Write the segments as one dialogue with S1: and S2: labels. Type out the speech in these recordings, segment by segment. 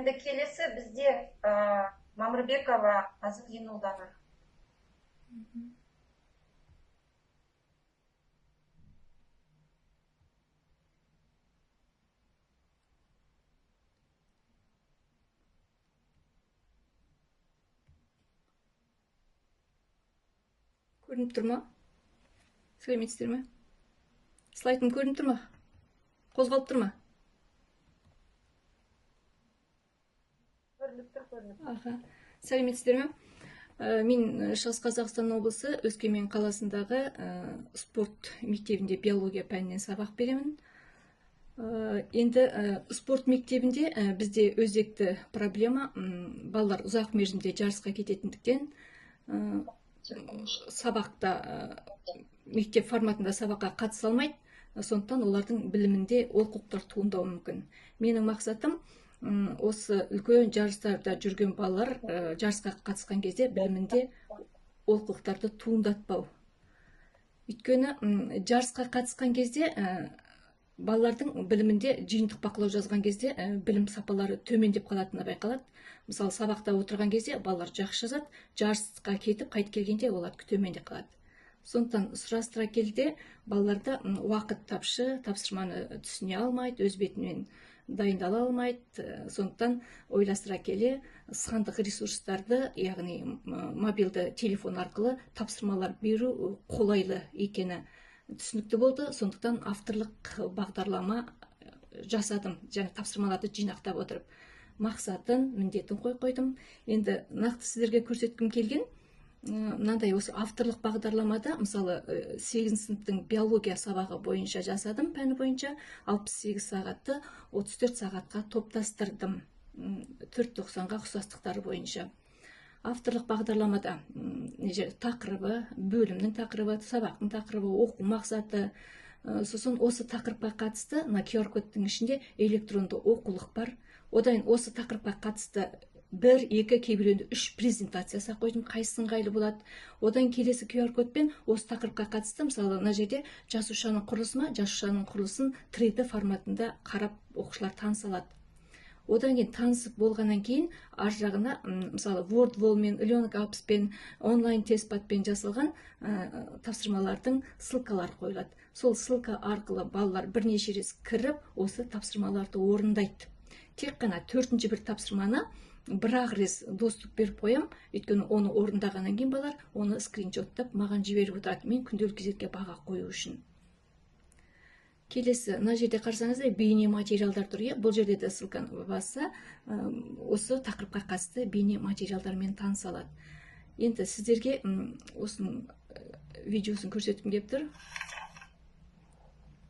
S1: Енді келесі бізде Мамырбекова Азық Енұлдары.
S2: Көрініп тұр ма? Сәлеметсіздер ме? Слайдым көрініп тұр ма? Қозғалып тұр ма? Аха. Сәлеметсіздер ме? Мен Шығыс Қазақстан облысы Өскемен қаласындағы спорт мектебінде биология пәнінен сабақ беремін. Енді спорт мектебінде бізде өзекті проблема балалар ұзақ мерзімде жарысқа кететіндіктен сабақта мектеп форматында сабаққа қатыса алмайды, сондықтан олардың білімінде олқылықтар туындауы мүмкін. Менің мақсатым осы үлкен жарыстарда жүрген балалар жарысқа қатысқан кезде білімінде олқылықтарды туындатпау. Өйткені жарысқа қатысқан кезде балалардың білімінде жиынтық бақылау жазған кезде білім сапалары төмендеп қалатыны байқалады. Мысалы, сабақта отырған кезде балалар жақсы жазады, жарысқа кетіп қайтып келгенде олар төмендеп қалады. Сондықтан сұрастыра келде балаларда уақыт тапшы, тапсырманы түсіне алмайды, өз бетімен дайындала алмайды. Сондықтан ойластыра келе сандық ресурстарды, яғни мобилді телефон арқылы тапсырмалар беру қолайлы екені түсінікті болды. Сондықтан авторлық бағдарлама жасадым, және тапсырмаларды жинақтап отырып. Мақсатын, міндетін қойдым. Енді нақты сіздерге көрсеткім келген, мынандай осы авторлық бағдарламада, мысалы 8 сыныптың биология сабағы бойынша жасадым, пәні бойынша 68 сағатты 34 сағатқа топтастырдым, 490-ға ұқсастықтары бойынша. Авторлық бағдарламада тақырыбы, бөлімнің тақырыбы, сабақтың тақырыбы, оқу мақсаты, сосын осы тақырыпқа қатысты QR-кодтың ішінде электронды оқулық бар. Одан осы тақырыпқа қатысты 1, 2, кейбіреуінде 3 презентациясы қойдым, қайсысы ыңғайлы болады. Одан келесі QR-кодпен осы тақырыпқа қатысты, мысалы, мына жерде жасушаның құрылысы, жасушаның құрылысын 3D форматында қарап оқушылар таныса алады. Одан кейін танысып болғаннан кейін ар жағына, мысалы, WordWall-мен, Learning-Apps-пен, онлайн-тестпадпен жасалған тапсырмалардың ссылкалары қойылады. Сол ссылка арқылы балалар бірнеше рет кіріп, осы тапсырмаларды орындайды. Тек қана 4-ші бір тапсырманы бір-ақ рет доступ беріп қоям, өйткені оны орындағаннан кейін балалар оны скриншоттап маған жіберіп отырады, мен күнделікті кезекке баға қою үшін. Келесі, мына жерде қарасаңыздар, бейне материалдар тұр. Бұл жерде де ссылканы басса, осы тақырыпқа қатысты бейне материалдармен таныса алады. Енді сіздерге осының видеосын көрсеткім келіп тұр.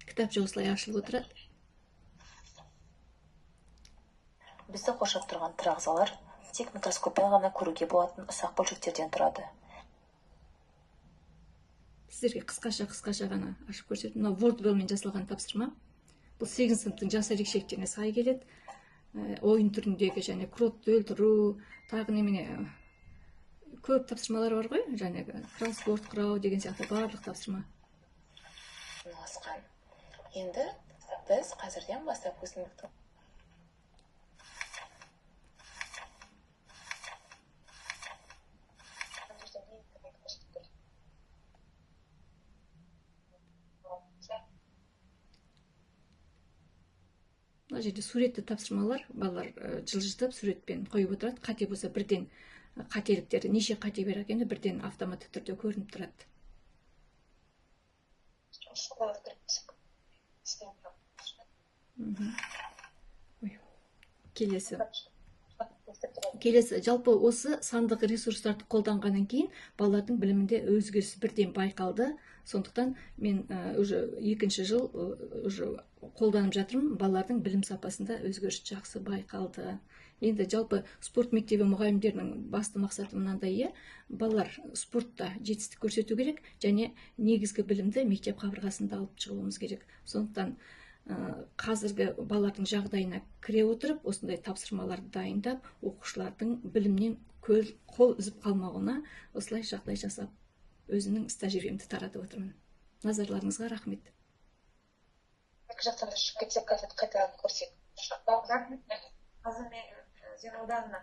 S2: Кітапша осылай ашылып отырады.
S3: Бізді қоршап тұрған тырағзалар тек микроскоппен ғана көруге болатын ұсақ бөлшектерден тұрады.
S2: Сіздерге қысқаша ғана ашып көрсетіп, мына WordWall-мен жасалған тапсырма. Бұл 8 сыныптың жас ерекшеліктеріне сай келеді. Ойын түріндегі және кропты өлтіру, тағы немене көп тапсырмалар бар ғой, және кроссворд құрау деген сияқты барлық тапсырма.
S3: Енді біз қазірден бастап өсімдіктің
S2: Мына жерде суретті тапсырмалар, балалар жылжытып суретпен қойып отырады. Қате болса бірден қателіктері, неше қате бар екені бірден автоматты түрде көрініп тұрады. Келесі, жалпы осы сандық ресурстарды қолданғаннан кейін балалардың білімінде өзгеріс бірден байқалды. Сондықтан мен уже 2-ші жыл қолданып жатырмын. Балалардың білім сапасында өзгеріс жақсы байқалды. Енді жалпы спорт мектебі мұғалімдерінің басты мақсаты мынандай, балалар спортта жетістік көрсету керек, және негізгі білімді мектеп қабырғасында алып шығуымыз керек. Сондықтан қазіргі балалардың жағдайына кіре отырып, осындай тапсырмаларды дайындап, оқушылардың білімнен қол үзіп қалмауына осылай жағдай жасап, өзімнің тәжірибемді таратып отырмын. Назарларыңызға рахмет.
S1: Екі жақтан шығып кетсек, қайтадан көрсек. Қазір мен Успен ауданына